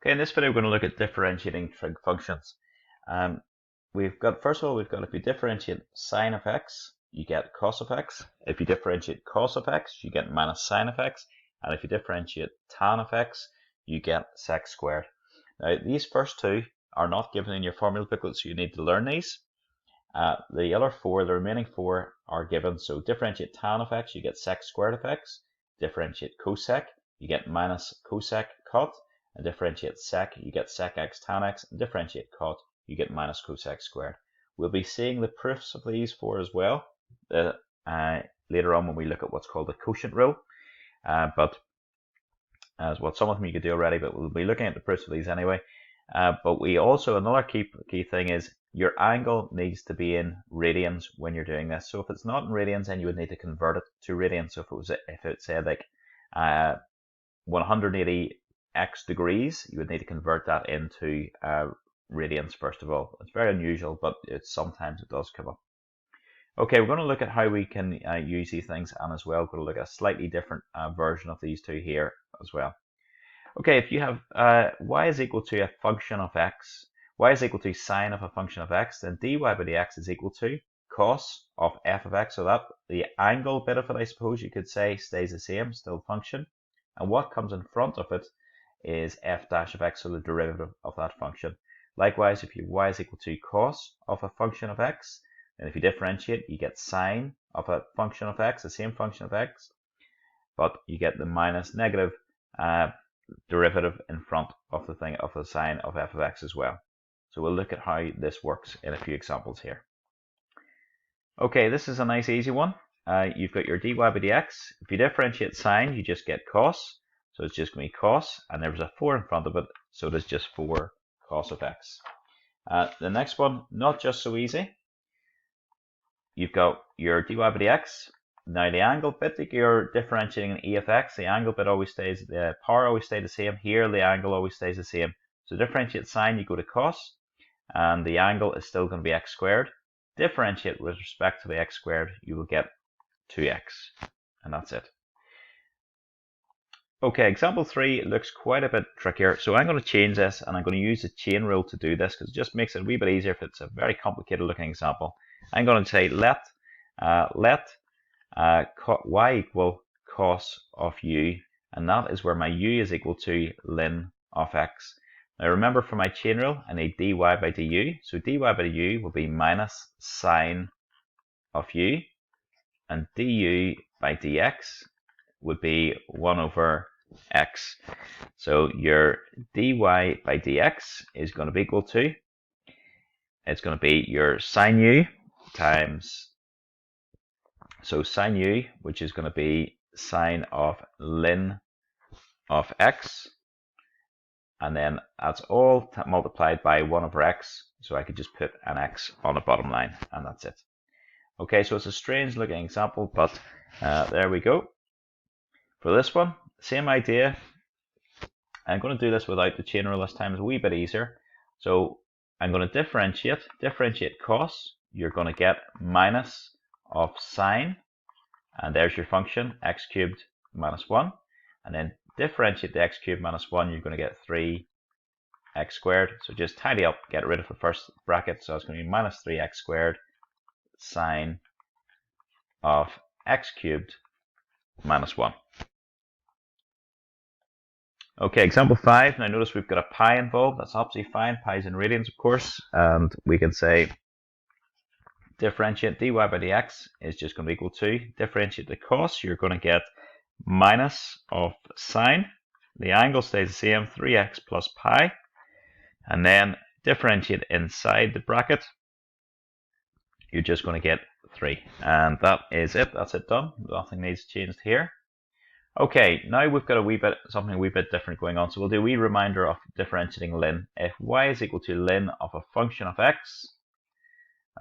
Okay, in this video we're going to look at differentiating trig functions. First of all, we've got if you differentiate sine of x, you get cos of x. If you differentiate cos of x, you get minus sine of x. And if you differentiate tan of x, you get sec squared. Now, these first two are not given in your formula booklet, so you need to learn these. The remaining four are given. So differentiate tan of x, you get sec squared of x. Differentiate cosec, you get minus cosec cot. And differentiate sec, you get sec x tan x. And differentiate cot, you get minus cosec squared. We'll be seeing the proofs of these four as well later on when we look at what's called the quotient rule. But as what some of them you could do already, but we'll be looking at the proofs of these anyway. But we also, another key thing is your angle needs to be in radians when you're doing this. So if it's not in radians, then you would need to convert it to radians. So if it said like 180 x degrees, you would need to convert that into radians first of all. It's very unusual, but sometimes it does come up. Okay, we're going to look at how we can use these things, and as well we're going to look at a slightly different version of these two here as well. Okay, if you have y is equal to a function of x, y is equal to sine of a function of x, then dy by dx is equal to cos of f of x. So that the angle bit of it, I suppose you could say, stays the same, still function. And what comes in front of it is f dash of x, so the derivative of that function. Likewise, if you y is equal to cos of a function of x, then if you differentiate, you get sine of a function of x, the same function of x, but you get the minus negative derivative in front of the thing of the sine of f of x as well. So we'll look at how this works in a few examples here. Okay, this is a nice easy one. You've got your dy by dx. If you differentiate sine, you just get cos. So it's just going to be cos, and there was a 4 in front of it, so it is just 4 cos of x. The next one, not just so easy. You've got your dy by dx. Now the angle bit that you're differentiating in e of x, the angle bit always stays, the power always stays the same. Here the angle always stays the same. So differentiate sine, you go to cos, and the angle is still going to be x squared. Differentiate with respect to the x squared, you will get 2x, and that's it. Okay, example 3 looks quite a bit trickier, so I'm going to change this, and I'm going to use the chain rule to do this, because it just makes it a wee bit easier if it's a very complicated looking example. I'm going to say let y equal cos of u, and that is where my u is equal to ln of x. Now remember, for my chain rule, I need dy by du, so dy by du will be minus sine of u, and du by dx would be 1 over x. So your dy by dx is going to be equal to, it's going to be your sine u times, so sine u, which is going to be sine of ln of x, and then that's all multiplied by 1 over x, so I could just put an x on the bottom line, and that's it. Okay, so it's a strange looking example, but there we go. For this one, same idea. I'm going to do this without the chain rule this time, it's a wee bit easier. So I'm going to differentiate cos, you're going to get minus of sine, and there's your function, x cubed minus 1, and then differentiate the x cubed minus 1, you're going to get 3x squared. So just tidy up, get rid of the first bracket, so it's going to be minus 3x squared sine of x cubed minus 1. Okay, example 5. Now notice we've got a pi involved. That's absolutely fine. Pi is in radians, of course, and we can say differentiate dy by dx is just going to be equal to, differentiate the cos, you're going to get minus of sine. The angle stays the same, 3x plus pi, and then differentiate inside the bracket, you're just going to get 3, and that is it. That's it done. Nothing needs changed here. Okay, now we've got something a wee bit different going on. So we'll do a wee reminder of differentiating ln. If y is equal to ln of a function of x,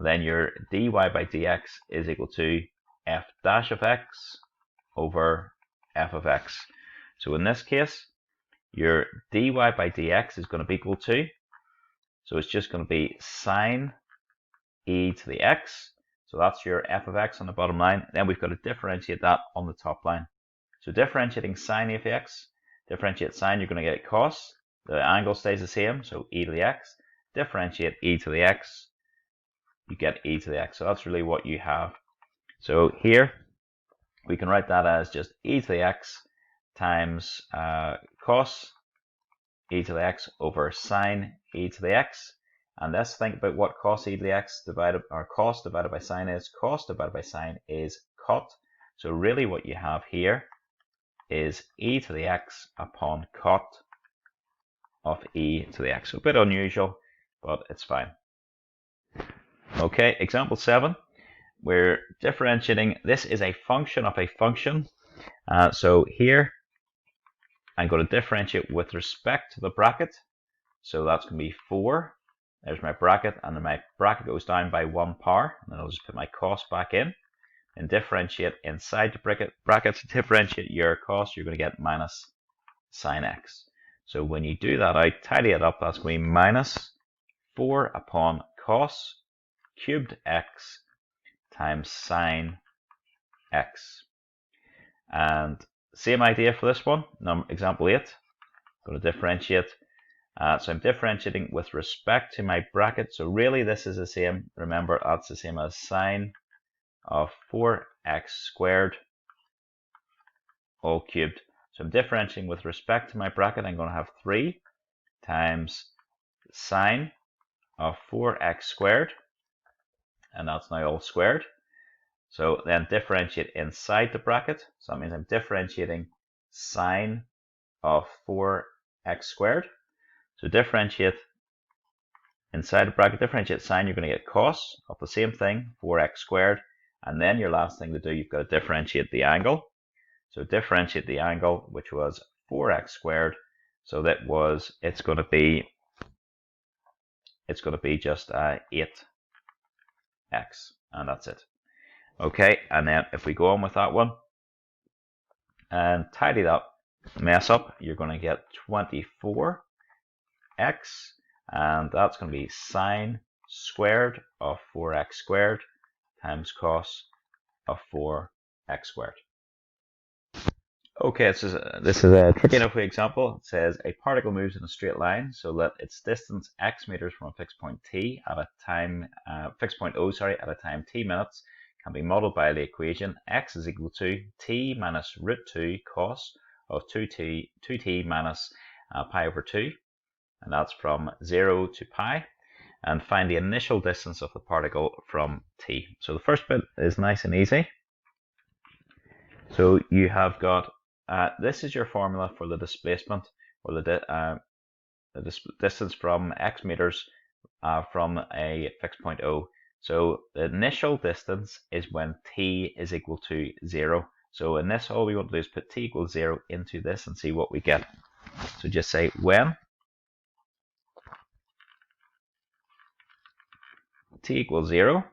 then your dy by dx is equal to f dash of x over f of x. So in this case, your dy by dx is going to be equal to, so it's just going to be sine e to the x. So that's your f of x on the bottom line. Then we've got to differentiate that on the top line. So differentiating sine e of x, differentiate sine, you're going to get cos. the angle stays the same, so e to the x. Differentiate e to the x, you get e to the x. So that's really what you have. So here we can write that as just e to the x times cos e to the x over sine e to the x. And let's think about what cos e to the x divided, or cos divided by sine is. Cos divided by sine is cot. So really what you have here is e to the x upon cot of e to the x. So a bit unusual, but it's fine. Okay, example 7. We're differentiating. This is a function of a function. So here I'm going to differentiate with respect to the bracket. So that's going to be 4. There's my bracket, and then my bracket goes down by 1 power. And then I'll just put my cos back in and differentiate inside the bracket. To differentiate your cos, you're going to get minus sine x. So when you do that out, tidy it up, that's going to be minus 4 upon cos cubed x times sine x. And same idea for this one, example 8. I'm going to differentiate. So I'm differentiating with respect to my bracket. So really this is the same. Remember, that's the same as sine of 4x squared all cubed. So I'm differentiating with respect to my bracket. I'm going to have 3 times sine of 4x squared. And that's now all squared. So then differentiate inside the bracket. So that means I'm differentiating sine of 4x squared. So differentiate inside the bracket, differentiate sine, you're going to get cos of the same thing, 4x squared. And then your last thing to do, you've got to differentiate the angle. So differentiate the angle, which was 4x squared. So that was, it's going to be just 8x. And that's it. Okay, and then if we go on with that one and tidy that mess up, you're going to get 24x, and that's going to be sine squared of 4x squared times cos of 4x squared. Okay, this is a tricky enough example. It says a particle moves in a straight line so that its distance x meters from a fixed point t at a time fixed point O, at a time t minutes can be modeled by the equation x is equal to t minus root 2 cos of 2t minus pi over 2, and that's from 0 to pi, and find the initial distance of the particle from t. So the first bit is nice and easy. So you have got this is your formula for the displacement, or the distance from x meters from a fixed point O. So the initial distance is when t is equal to 0. So in this, all we want to do is put t equals 0 into this and see what we get. So just say when t equals 0,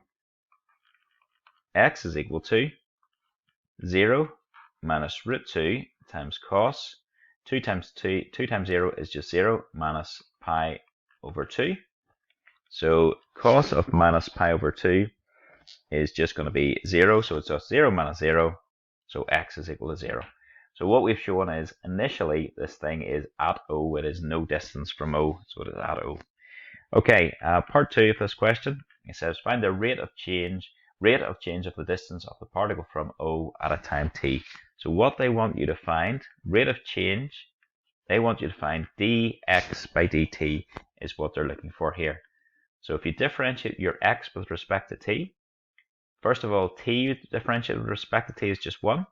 x is equal to 0 minus root 2 times cos 2 times 0 is just 0 minus pi over 2. So cos of minus pi over 2 is just going to be 0, so it's just 0 minus 0, so x is equal to 0. So what we've shown is initially this thing is at O, it is no distance from O, so it is at O. Okay, part 2 of this question, it says find the rate of change of the distance of the particle from O at a time t. So what they want you to find, rate of change, they want you to find dx by dt is what they're looking for here. So if you differentiate your x with respect to t, first of all, t differentiated with respect to t is just 1.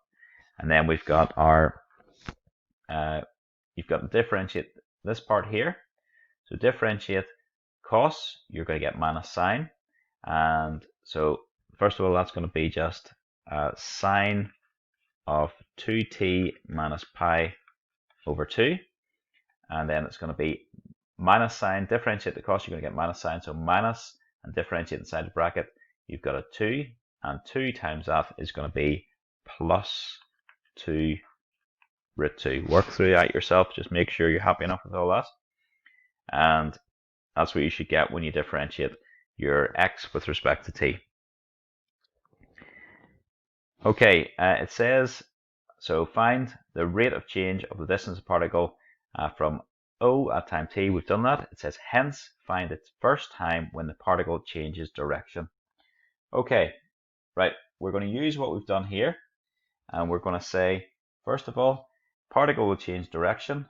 And then we've got our, you've got to differentiate this part here. So differentiate cos, you're going to get minus sine. And so first of all, that's going to be just sine of 2t minus pi over 2. And then it's going to be minus sine, differentiate the cos, you're going to get minus sine. So minus, and differentiate inside the bracket, you've got a 2. And 2 times that is going to be plus 2 root 2. Work through that yourself, just make sure you're happy enough with all that. And that's what you should get when you differentiate your x with respect to t. Okay, it says, so find the rate of change of the distance of the particle from O at time t, we've done that. It says hence find its first time when the particle changes direction. Okay, right, we're going to use what we've done here, and we're going to say, first of all, particle will change direction.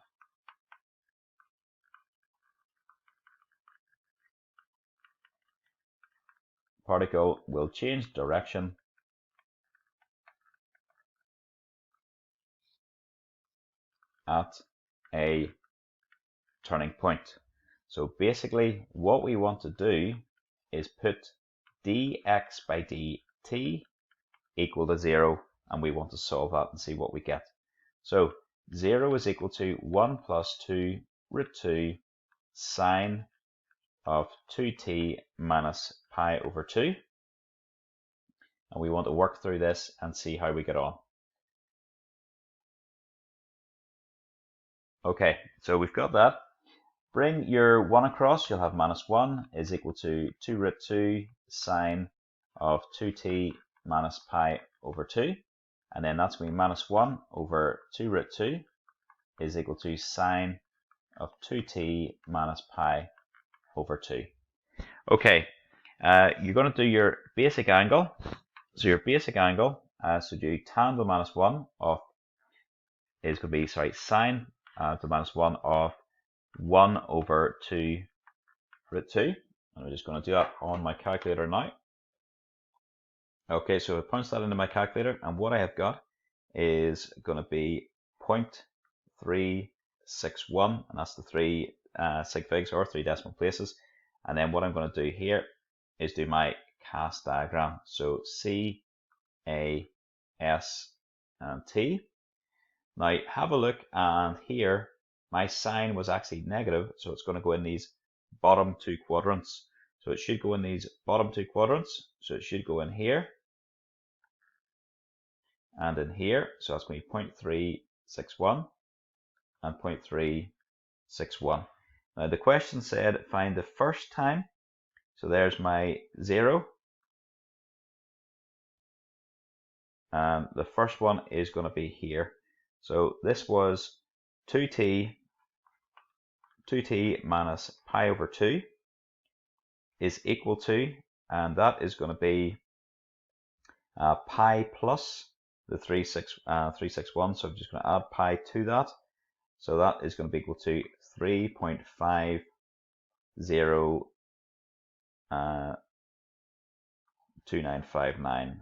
Particle will change direction at a turning point. So basically what we want to do is put dx by dt equal to 0, and we want to solve that and see what we get. So 0 is equal to 1 plus 2 root 2 sine of 2t minus pi over 2. And we want to work through this and see how we get on. Okay, so we've got that. Bring your 1 across, you'll have minus 1 is equal to 2 root 2 sine of 2t minus pi over 2. And then that's going to be minus 1 over 2 root 2 is equal to sine of 2t minus pi over 2. Okay, you're going to do your basic angle. So your basic angle, so do tan to the minus 1 of, is going to be, sine to the minus 1 of 1 over 2 root 2. And I'm just going to do that on my calculator now. Okay, so I punch that into my calculator, and what I have got is going to be 0.361, and that's the 3 sig figs, or 3 decimal places. And then what I'm going to do here is do my cast diagram. So C, A, S, and T. Now have a look, and here my sign was actually negative, so it's going to go in these bottom 2 quadrants. So it should go in these bottom 2 quadrants. So it should go in here and in here. So that's going to be 0.361 and 0.361. Now the question said find the first time. So there's my 0. And the first one is going to be here. So this was 2t minus pi over 2 is equal to, and that is going to be pi plus the 361. So I'm just going to add pi to that. So that is going to be equal to 3.5029.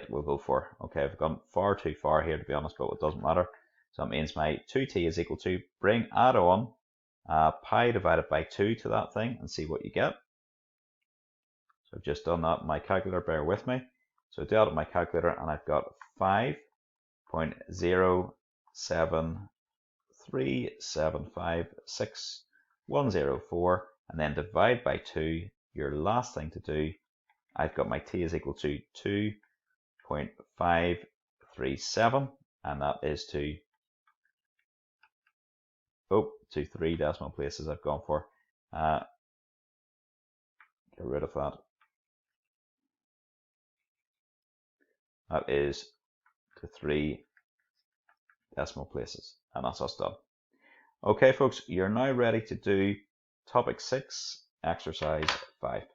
We'll go for. Okay, I've gone far too far here to be honest, but it doesn't matter. So that means my 2t is equal to, add on pi divided by 2 to that thing and see what you get. So I've just done that in my calculator, bear with me. So I do that in my calculator, and I've got 5.073756104, and then divide by 2, your last thing to do. I've got my t is equal to 2.537, and that is to 3 decimal places I've gone for. Get rid of that. That is to 3 decimal places, and that's us done. Okay folks, you're now ready to do topic 6, exercise 5.